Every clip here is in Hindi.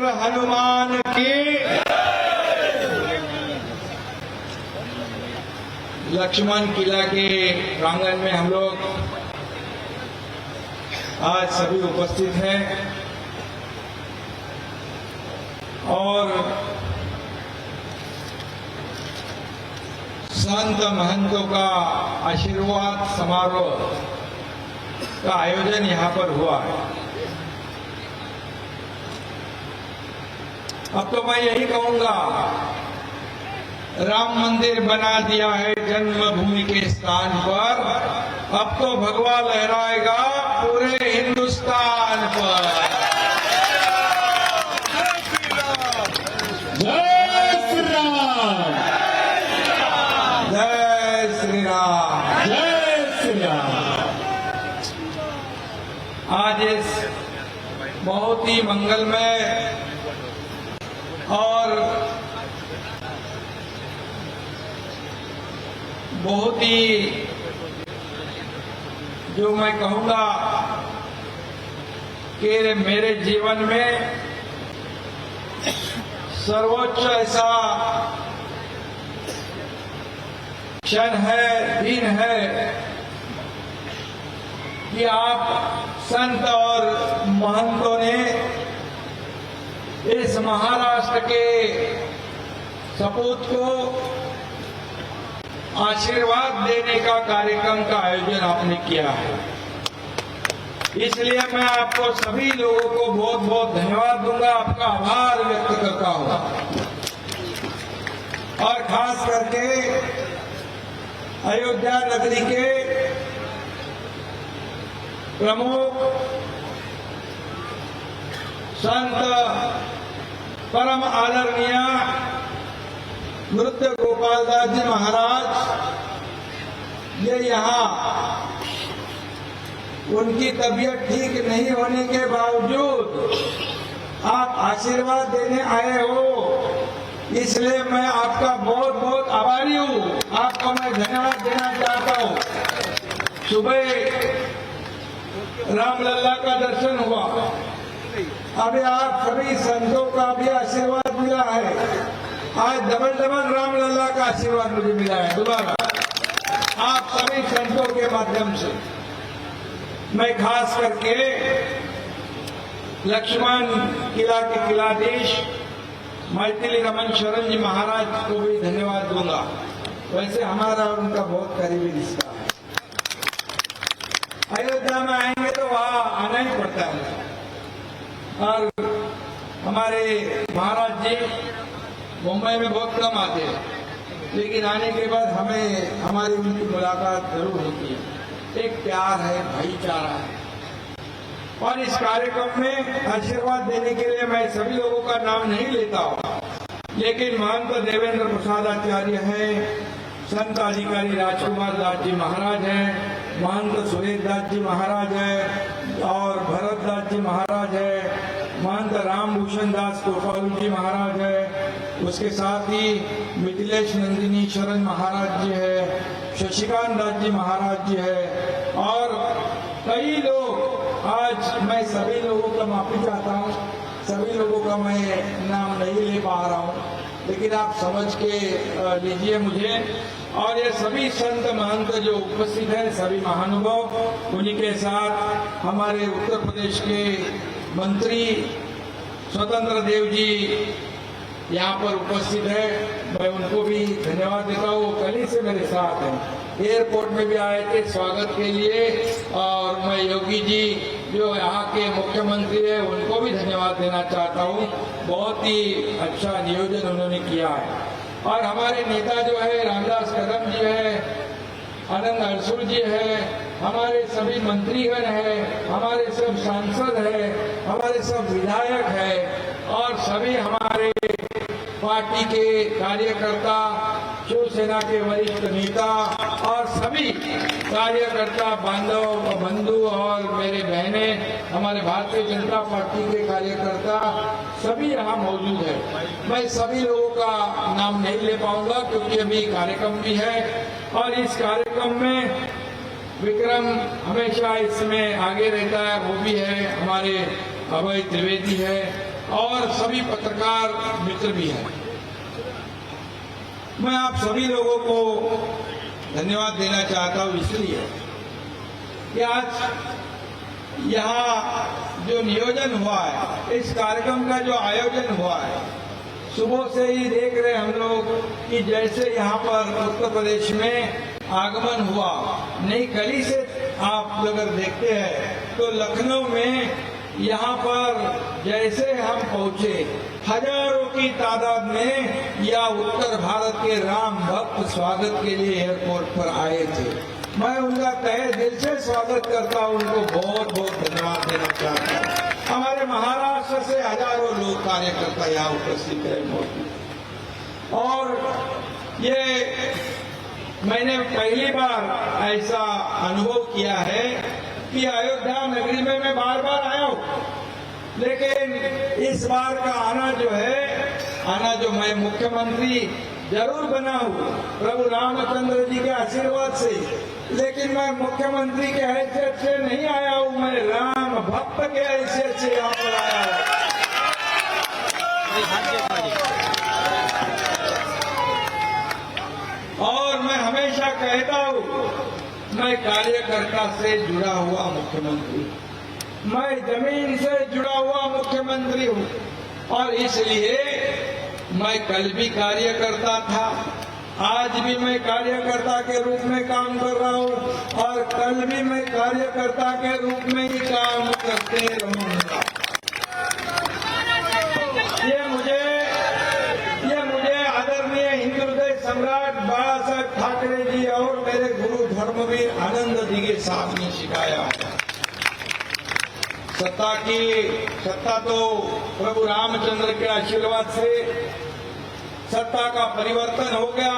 वीर हनुमान की। लक्ष्मण किला के प्रांगण में हम लोग आज सभी उपस्थित हैं और संत महंतों का आशीर्वाद समारोह का आयोजन यहाँ पर हुआ है। अब तो मैं यही कहूंगा, राम मंदिर बना दिया है जन्मभूमि के स्थान पर, अब तो भगवा लहराएगा पूरे हिंदुस्तान पर। जय श्री राम, जय श्री राम, जय श्री राम। आज इस बहुत ही मंगलमय और बहुत ही, जो मैं कहूंगा कि मेरे जीवन में सर्वोच्च ऐसा क्षण है, दिन है कि आप संत और महंतों ने इस महाराष्ट्र के सपूत को आशीर्वाद देने का कार्यक्रम का आयोजन आपने किया है। इसलिए मैं आपको सभी लोगों को बहुत बहुत धन्यवाद दूंगा, आपका आभार व्यक्त करता हूं। और खास करके अयोध्या नगरी के प्रमुख संत परम आदरणीय नृत्य गोपाल दास जी महाराज, ये यहाँ उनकी तबीयत ठीक नहीं होने के बावजूद आप आशीर्वाद देने आए हो, इसलिए मैं आपका बहुत बहुत आभारी हूँ। आपको मैं धन्यवाद देना चाहता हूँ। सुबह रामलला का दर्शन हुआ, अभी आप सभी संतों का भी आशीर्वाद मिला है। आज डबल डबल रामलला का आशीर्वाद मुझे मिला है दोबारा आप सभी संतों के माध्यम से। मैं खास करके लक्ष्मण किला के किलाधीश मैथिली रमन शरण जी महाराज को भी धन्यवाद दूंगा। वैसे हमारा और उनका बहुत करीबी रिश्ता है। अयोध्या में आएंगे तो वहाँ आना ही पड़ता है। और हमारे महाराज जी मुंबई में बहुत कम आते हैं, लेकिन आने के बाद हमें हमारी उनकी मुलाकात जरूर होती है। एक प्यार है, भाईचारा है। और इस कार्यक्रम में आशीर्वाद देने के लिए मैं सभी लोगों का नाम नहीं लेता हूँ, लेकिन महंत देवेंद्र प्रसाद आचार्य हैं, संत अधिकारी राजकुमार दास जी महाराज हैं, महंत सुरेश दास जी महाराज हैं और भरत दास जी महाराज हैं, महंत रामभूषण दास गोपाल जी महाराज है, उसके साथ ही मिथिलेश नंदिनी शरण महाराज जी है, शशिकांत दास जी महाराज जी है और कई लोग। आज मैं सभी लोगों का माफी चाहता हूँ, सभी लोगों का मैं नाम नहीं ले पा रहा हूँ, लेकिन आप समझ के लीजिए मुझे। और ये सभी संत महंत जो उपस्थित हैं, सभी महानुभाव, उन्हीं के साथ हमारे उत्तर प्रदेश के मंत्री स्वतंत्र देव जी यहाँ पर उपस्थित है, मैं उनको भी धन्यवाद देता हूँ। कल ही से मेरे साथ हैं, एयरपोर्ट में भी आए थे स्वागत के लिए। और मैं योगी जी जो यहाँ के मुख्यमंत्री है, उनको भी धन्यवाद देना चाहता हूँ। बहुत ही अच्छा नियोजन उन्होंने किया है। और हमारे नेता जो है रामदास कदम जी है, आनंद अरसुल जी है, हमारे सभी मंत्रीगण है, हमारे सब सांसद है, हमारे सब विधायक है और सभी हमारे पार्टी के कार्यकर्ता, शिवसेना के वरिष्ठ नेता और सभी कार्यकर्ता बांधव बंधु और मेरे बहने, हमारे भारतीय जनता पार्टी के कार्यकर्ता सभी यहाँ मौजूद है। मैं सभी लोगों का नाम नहीं ले पाऊंगा क्योंकि अभी कार्यक्रम भी है। और इस कार्यक्रम में विक्रम हमेशा इसमें आगे रहता है, वो भी है, हमारे अभय त्रिवेदी है और सभी पत्रकार मित्र भी हैं। मैं आप सभी लोगों को धन्यवाद देना चाहता हूं इसलिए कि आज यहाँ जो नियोजन हुआ है, इस कार्यक्रम का जो आयोजन हुआ है, सुबह से ही देख रहे हम लोग कि जैसे यहाँ पर उत्तर प्रदेश में आगमन हुआ, नई कली से आप अगर देखते हैं तो लखनऊ में यहाँ पर जैसे हम पहुंचे, हजारों की तादाद में या उत्तर भारत के राम भक्त स्वागत के लिए एयरपोर्ट पर आए थे। मैं उनका तहे दिल से स्वागत करता हूं, उनको बहुत बहुत धन्यवाद देना चाहता हूं। हमारे महाराष्ट्र से हजारों लोग कार्यकर्ता यहाँ उपस्थित रहे मौजूद, और ये मैंने पहली बार ऐसा अनुभव किया है कि अयोध्या नगरी में मैं बार बार आया हूँ, लेकिन इस बार का आना जो मैं मुख्यमंत्री जरूर बना हूँ प्रभु रामचंद्र जी के आशीर्वाद से, लेकिन मैं मुख्यमंत्री के हैसियत से नहीं आया हूँ, मैं राम भक्त के हैसियत से यहाँ पर आया हूँ। और मैं हमेशा कहता हूँ, मैं कार्यकर्ता से जुड़ा हुआ मुख्यमंत्री, मैं जमीन से जुड़ा हुआ मुख्यमंत्री हूँ, और इसलिए मैं कल भी कार्यकर्ता था, आज भी मैं कार्यकर्ता के रूप में काम कर रहा हूँ, और कल भी मैं कार्यकर्ता के रूप में ही काम करते रहूंगा। ये मुझे आदरणीय हिंदू हृदय सम्राट बाला साहेब ठाकरे जी और मेरे गुरु धर्मवीर आनंद दिघे साहब ने सिखाया है। सत्ता तो प्रभु रामचंद्र के आशीर्वाद से सत्ता का परिवर्तन हो गया।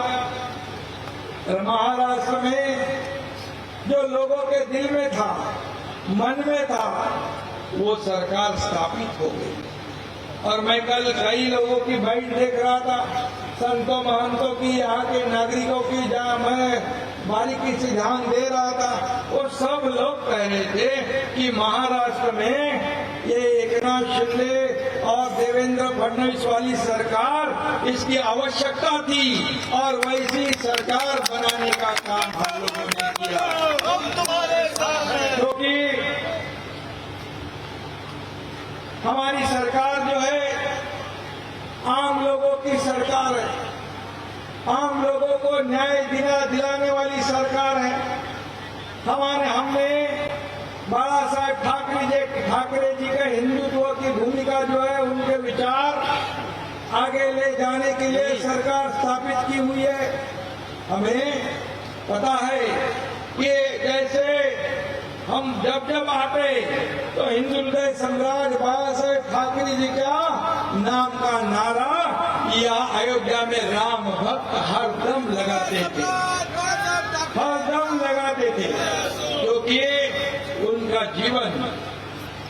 महाराष्ट्र में जो लोगों के दिल में था, मन में था, वो सरकार स्थापित हो गई। और मैं कल कई लोगों की बाइट देख रहा था, संतों महंतों की, यहाँ के नागरिकों की, जहाँ मैं बारीकी से ध्यान दे रहा था, वो सब लोग कह रहे थे कि महाराष्ट्र में ये एकनाथ शिंदे और देवेंद्र फडणवीस वाली सरकार, इसकी आवश्यकता थी, और वैसी सरकार बनाने का काम हम लोगों ने किया। क्योंकि हमारी सरकार जो है आम लोगों की सरकार है, आम लोगों को न्याय दिलाने वाली सरकार है। हमने बाला साहेब ठाकरे जी के हिंदुत्व की भूमिका जो है, उनके विचार आगे ले जाने के लिए सरकार स्थापित की हुई है। हमें पता है कि जैसे हम जब आते तो हिंदू हृदय सम्राट बाला साहेब ठाकरे जी का नाम का नारा या अयोध्या में राम भक्त हरदम लगाते थे, क्योंकि उनका जीवन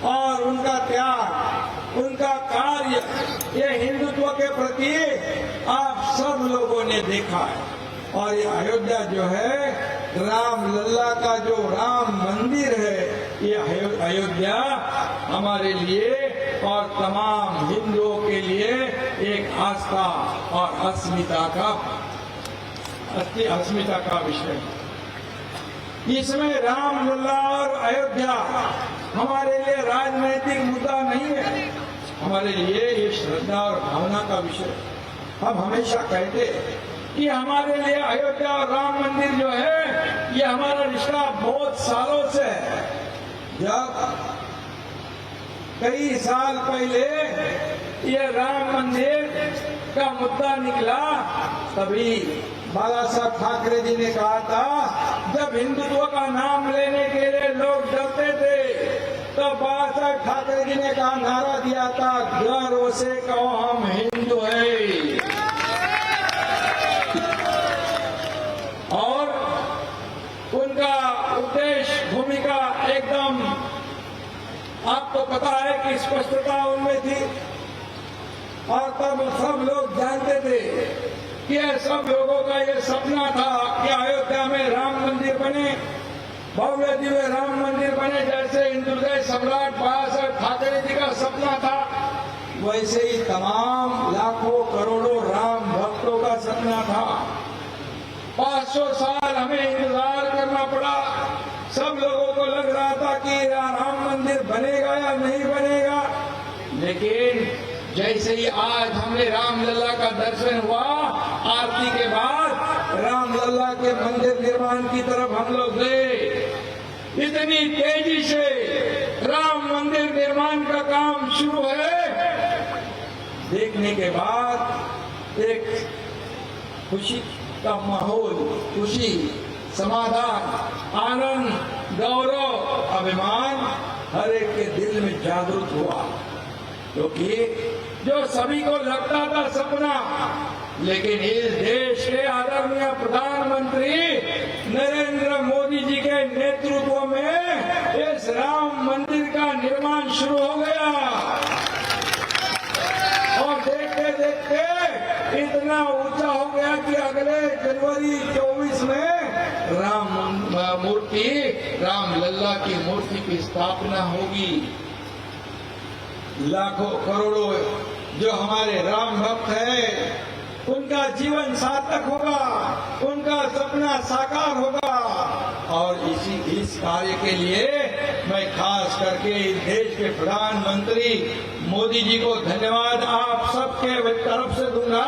और उनका त्याग, उनका कार्य, ये हिंदुत्व के प्रति आप सब लोगों ने देखा है। और ये अयोध्या जो है, राम लल्ला का जो राम मंदिर है, ये अयोध्या हमारे लिए और तमाम हिंदुओं के लिए एक आस्था और अस्मिता का विषय है। इसमें राम लल्ला और अयोध्या हमारे लिए राजनैतिक मुद्दा नहीं है, हमारे लिए ये श्रद्धा और भावना का विषय। हम हमेशा कहते हैं कि हमारे लिए अयोध्या और राम मंदिर जो है, ये हमारा रिश्ता बहुत सालों से है। जब कई साल पहले ये राम मंदिर का मुद्दा निकला, तभी बाला साहब ठाकरे जी ने कहा था, जब हिंदुत्व का नाम लेने के लिए लोग डरते थे, तो बाला साहब ठाकरे जी ने कहा, नारा दिया था, गर्व से कहो हम हिंदू हैं। और उनका उद्देश्य, भूमिका एकदम आपको पता है कि स्पष्टता उनमें थी। और तब सब लोग जानते थे कि सब लोगों का ये सपना था कि अयोध्या में राम मंदिर बने, भव्य दिव्य राम मंदिर बने, जैसे हिंदू हृदय सम्राट बाला साहेब ठाकरे जी का सपना था, वैसे ही तमाम लाखों करोड़ों राम भक्तों का सपना था। 500 साल हमें इंतजार करना पड़ा। सब लोगों को लग रहा था कि राम मंदिर बनेगा या नहीं बनेगा, लेकिन जैसे ही आज हमने रामलला का दर्शन हुआ, आरती के बाद रामलला के मंदिर निर्माण की तरफ हम लोग गए। इतनी तेजी से राम मंदिर निर्माण का काम शुरू है, देखने के बाद एक खुशी का माहौल, खुशी, समाधान, आनंद, गौरव, अभिमान हर एक के दिल में जागृत हुआ। क्योंकि जो सभी को लगता था सपना, लेकिन इस देश के आदरणीय प्रधानमंत्री नरेंद्र मोदी जी के नेतृत्व में इस राम मंदिर का निर्माण शुरू हो गया और देखते देखते इतना ऊंचा हो गया कि अगले जनवरी 24 में रामलला की मूर्ति की स्थापना होगी। लाखों करोड़ों जो हमारे राम भक्त हैं, उनका जीवन सार्थक होगा, उनका सपना साकार होगा। और इस कार्य के लिए मैं खास करके इस देश के प्रधानमंत्री मोदी जी को धन्यवाद आप सबके तरफ से दूंगा।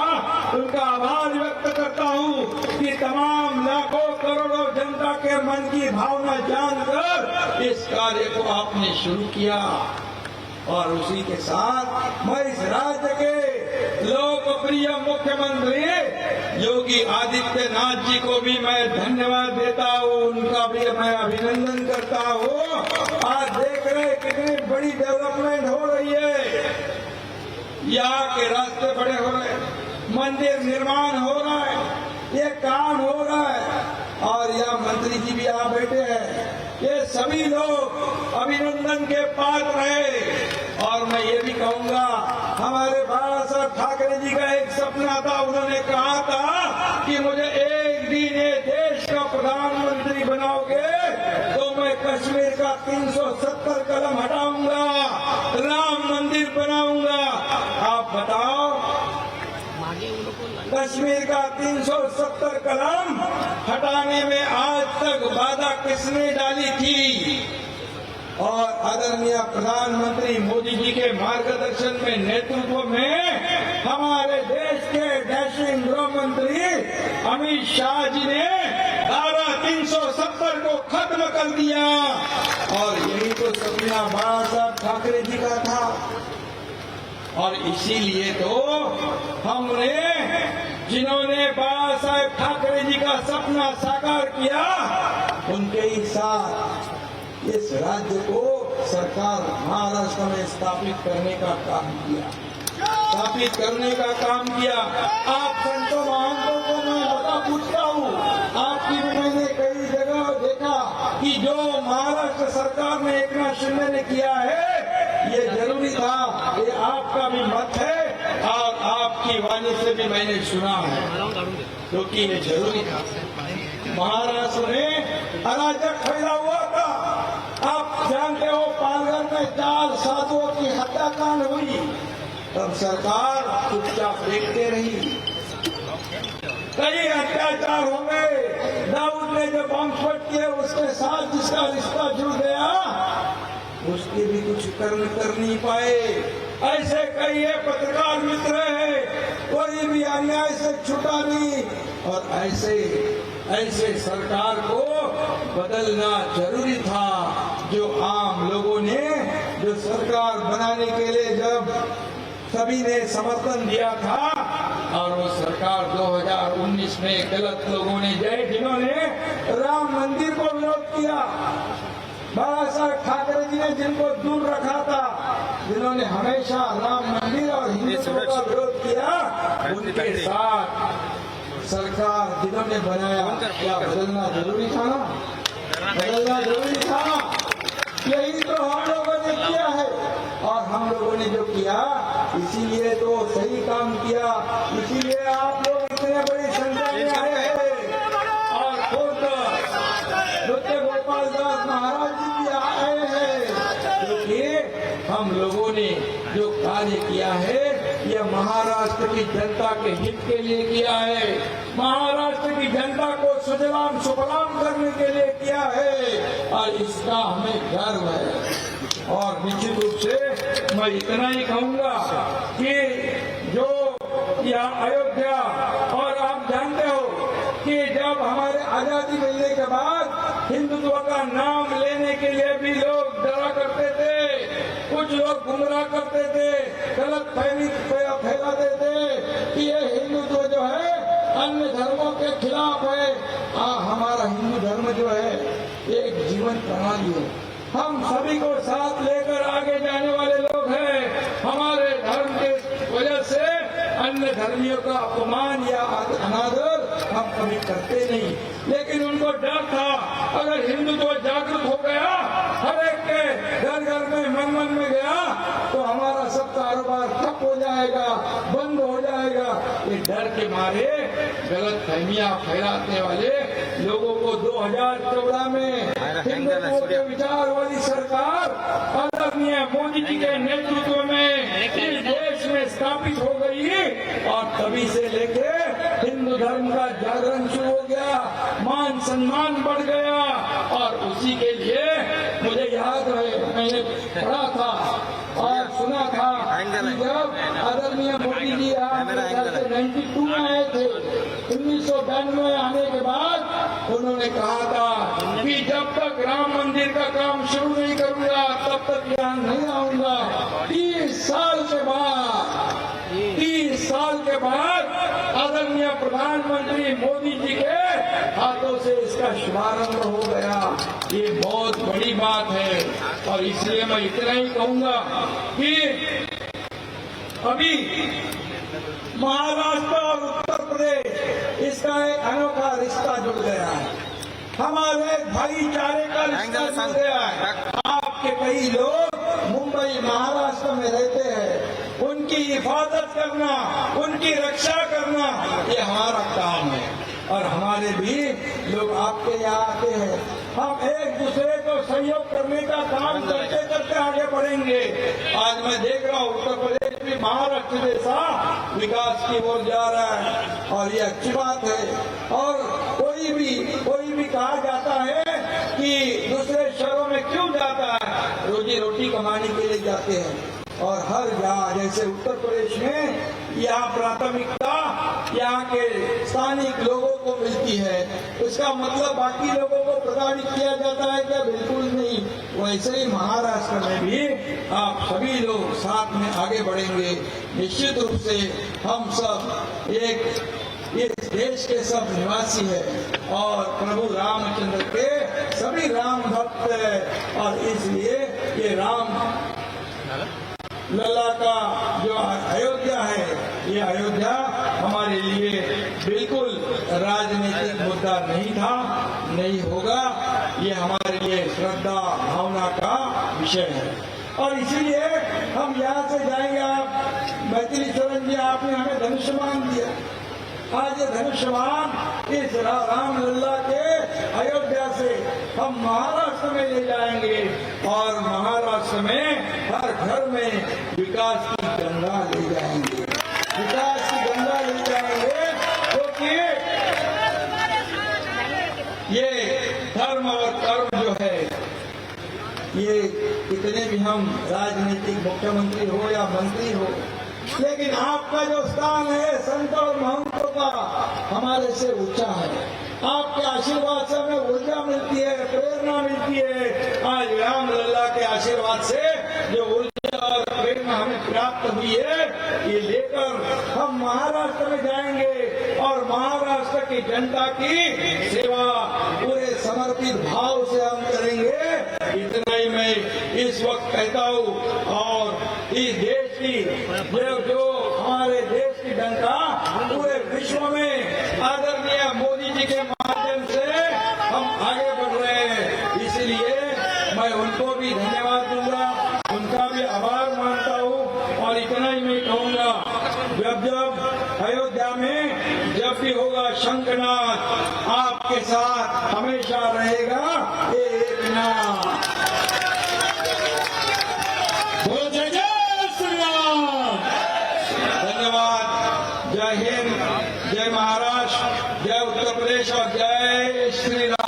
उनका आभार व्यक्त करता हूं कि तमाम लाखों करोड़ों जनता के मन की भावना जानकर इस कार्य को आपने शुरू किया। और उसी के साथ मैं इस राज्य के लोकप्रिय मुख्यमंत्री योगी आदित्यनाथ जी को भी मैं धन्यवाद देता हूँ, उनका भी मैं अभिनंदन करता हूँ। आज देख रहे कितनी बड़ी डेवलपमेंट हो रही है, यहाँ के रास्ते बड़े हो रहे, मंदिर निर्माण हो रहा है, ये काम हो रहा है और यहाँ मंत्री जी भी यहाँ बैठे हैं। ये सभी लोग अभिनंदन के पात्र हैं। और मैं ये भी कहूंगा, हमारे बाबा साहब ठाकरे जी का एक सपना था, उन्होंने कहा था कि मुझे एक दिन ये देश का प्रधानमंत्री बनाओगे तो मैं कश्मीर का 370 कलम हटाऊंगा, राम मंदिर बनाऊंगा। आप बताओ, कश्मीर का 370 कलम हटाने में आज तक बाधा किसने डाली थी? और आदरणीय प्रधानमंत्री मोदी जी के मार्गदर्शन में, नेतृत्व में हमारे देश के डैशिंग गृह मंत्री अमित शाह जी ने धारा 370 को खत्म कर दिया। और यही तो सपना बाबा साहब ठाकरे जी का था। और इसीलिए तो हमने, जिन्होंने बाबा साहेब ठाकरे जी का सपना साकार किया, उनके ही साथ इस राज्य को सरकार महाराष्ट्र में स्थापित करने का काम किया, स्थापित करने का काम किया। आप संतों महंतों को मैं बता पूछता हूँ, आपकी भी मैंने कई जगह देखा कि जो महाराष्ट्र सरकार ने एकनाथ शिंदे ने किया है, ये जरूरी था, ये आपका भी मत है और आपकी वाणी से भी मैंने सुना है, क्योंकि ये जरूरी था। महाराष्ट्र में अराजक फैला हुआ था। आप जानते हो, पालघर में 4 साधुओं की हत्याकांड हुई, तब सरकार चुपचाप देखते रही। कई अत्याचार हो गए। दाऊद ने जो बमस्फोट किए, उसके साथ जिसका रिश्ता जुड़ गया, उसके भी कुछ कर नहीं पाए। ऐसे कई पत्रकार मित्र हैं, कोई भी अन्याय से छूटा नहीं। और ऐसे सरकार को बदलना जरूरी था। जो आम लोगों ने, जो सरकार बनाने के लिए जब सभी ने समर्थन दिया था, और वो सरकार 2019 में गलत लोगों ने, जिन्होंने राम मंदिर को विरोध किया, बाबा साहब ठाकरे जी ने जिनको दूर रखा था, जिन्होंने हमेशा राम मंदिर और हिंदुत्व का विरोध किया, उनके साथ सरकार जिन्होंने बनाया, क्या बदलना जरूरी था ना? बदलना जरूरी था। यही तो हम लोगों ने किया है। और हम लोगों ने जो किया, इसीलिए तो सही काम किया, इसीलिए आप लोग इतने बड़ी संख्या में आए हैं। और खुद नृत्य गोपाल दास महाराज जी भी आए हैं, क्योंकि हम लोगों ने जो कार्य किया है यह महाराष्ट्र की जनता के हित के लिए किया है, महाराष्ट्र की जनता को सुजलाम सुफलाम करने के लिए किया है और इसका हमें गर्व है। और निश्चित रूप से मैं इतना ही कहूंगा कि जो यह अयोध्या, और आप जानते हो कि जब हमारे आजादी मिलने के बाद हिंदुत्व का नाम लेने के लिए भी लोग डरा करते थे, कुछ लोग गुमराह करते थे, गलत फहमी फैलाते थे कि ये हिंदुत्व जो है अन्य धर्मों के खिलाफ है। हमारा हिंदू धर्म जो है एक जीवन प्रणाली है, हम सभी को साथ लेकर आगे जाने वाले लोग हैं। हमारे धर्म के वजह से अन्य धर्मियों का अपमान या अनादर हम कभी करते नहीं, लेकिन उनको डर था अगर हिंदुत्व जागरूक हो गया, हर एक के घर घर में मन मन में गया तो हमारा सब कारोबार ठप हो जाएगा, बंद हो जाएगा। ये डर के मारे गलत फहमियां फैलाने वाले लोगों को 2014 में हिंदुत्व के विचार वाली सरकार आदरणीय मोदी जी के नेतृत्व में इस देश में स्थापित हो गई और तभी से लेके हिंदू धर्म का जागरण शुरू हो गया, मान सम्मान बढ़ गया। और उसी के लिए मुझे याद है, मैंने पढ़ा था और सुना था कि जब आदरणीय मोदी जी 92 में आए थे, 1992 आने के बाद उन्होंने कहा था कि जब तक राम मंदिर का काम शुरू नहीं करूंगा तब तक यहाँ नहीं आऊंगा। 30 साल के बाद आदरणीय प्रधानमंत्री मोदी जी के हाथों से इसका शुभारंभ हो गया। ये बहुत बड़ी बात है और इसलिए मैं इतना ही कहूंगा कि अभी महाराष्ट्र और उत्तर प्रदेश इसका एक अनोखा रिश्ता जुड़ गया है, हमारे भाईचारे का रिश्ता जुड़ गया है। आपके कई लोग मुंबई महाराष्ट्र में रहते हैं, उनकी हिफाजत करना, उनकी रक्षा करना ये हमारा काम है और हमारे भी लोग आपके यहाँ आते हैं। हम एक दूसरे को सहयोग करने का काम करते करते आगे बढ़ेंगे। आज मैं देख रहा हूँ उत्तर प्रदेश भी महाराष्ट्र जैसा विकास की ओर जा रहा है और ये अच्छी बात है। और कोई भी कहा जाता है कि दूसरे शहरों में क्यों जाता है, रोजी रोटी कमाने के लिए जाते हैं। और हर जगह जैसे उत्तर प्रदेश में यहाँ प्राथमिकता यहाँ के स्थानिक लोगों को मिलती है, उसका मतलब बाकी लोगों को प्रताड़ित किया जाता है क्या? बिल्कुल नहीं। वैसे ही महाराष्ट्र में भी आप सभी लोग साथ में आगे बढ़ेंगे। निश्चित रूप से हम सब एक इस देश के सब निवासी है और प्रभु रामचंद्र के सभी राम भक्त है और इसलिए ये राम लल्ला का जो अयोध्या है, ये अयोध्या हमारे लिए बिल्कुल राजनीतिक मुद्दा नहीं था, नहीं होगा। ये हमारे लिए श्रद्धा भावना का विषय है और इसीलिए हम यहाँ से जाएंगे। आप मैथिली चरण जी, आपने हमें धनुष्यमान दिया, आज ये धनुष्यमान इस राम लल्ला के अयोध्या से हम महाराष्ट्र में ले जाएंगे और महाराष्ट्र में हर घर में विकास की गंगा ले जाएंगे, विकास की गंगा ले जाएंगे। क्योंकि ये धर्म और कर्म जो है, ये कितने भी हम राजनीतिक मुख्यमंत्री हो या मंत्री हो, लेकिन आपका जो स्थान है संत और महंतों का हमारे से ऊंचा है। आपके आशीर्वाद से हमें ऊर्जा मिलती है, प्रेरणा मिलती है। आज राम लल्ला के आशीर्वाद से जो ऊर्जा और प्रेरणा हमें प्राप्त हुई है, ये लेकर हम महाराष्ट्र में जाएंगे और महाराष्ट्र की जनता की सेवा पूरे समर्पित भाव से हम करेंगे। इतना ही मैं इस वक्त कहता हूँ और इस देश की जो हमारे देश की जनता पूरे विश्व में आदरणीय मोदी जी के माध्यम से हम आगे बढ़ रहे हैं, इसलिए मैं उनको भी धन्यवाद दूंगा, उनका भी आभार मानता हूँ। और इतना ही मैं कहूँगा, जब अयोध्या में जब भी होगा शंखनाद आपके साथ हमेशा रहेगा एक नाम। जय जय श्री राम। धन्यवाद। जय हिंद, जय महाराष्ट्र, जय उत्तर प्रदेश और जय श्री राम।